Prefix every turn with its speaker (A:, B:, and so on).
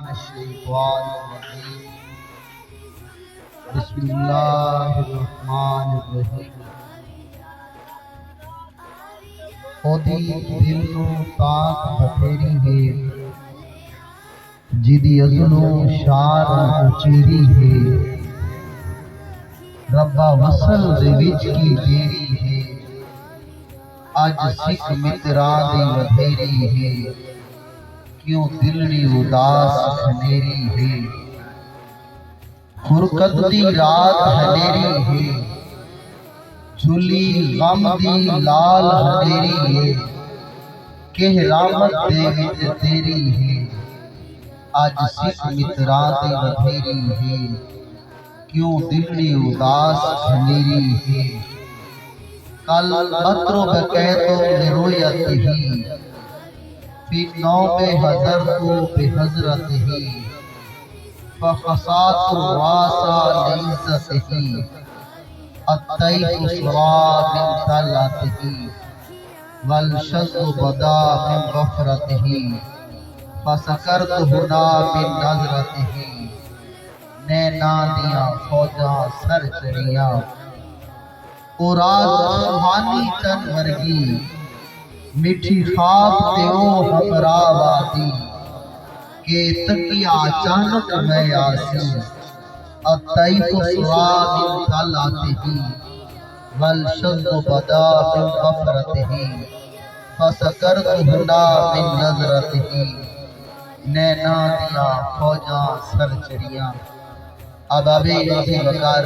A: من الشیطان الرجیم بسم اللہ الرحمن الرحیم خودی دل نو تاک بتھیری ہے جدی ازنو شار اچیری ہے ربا وصل دے وچ کی دیری ہے اج سکھ متراں دی ودھیری ہے کیوں دلڑی اداس کھنیری ہے فرقت دی رات ہنیری ہے جھلی غم دی لال ہنیری ہے کہ رحمت دے وچ تیری ہے اج سکھ متراں دی ودھیری ہے کیوں دلڑی اداس کھنیری ہے کل اطر بکیتو لرؤیتہ فی نوم حضرت بحضرتہ فخصات واسا لعزتہ الطیف سرا من طلعتہ والشذ بدا من غفرتہ فسکرت ہنا من نظرتہ نینا دیاں فوجاں سر چڑیاں اور رات سہانی چن ورگی میٹھی خواب تے او ہمراہ وادی کہ تکیا اچانک میں آسی الطیف سرا من طلعتہ والشذ بدا من غفرتہ فسکرت ہنا من نظرتہ نینا دیاں فوجاں سر چڑیاں اب ابھی وقار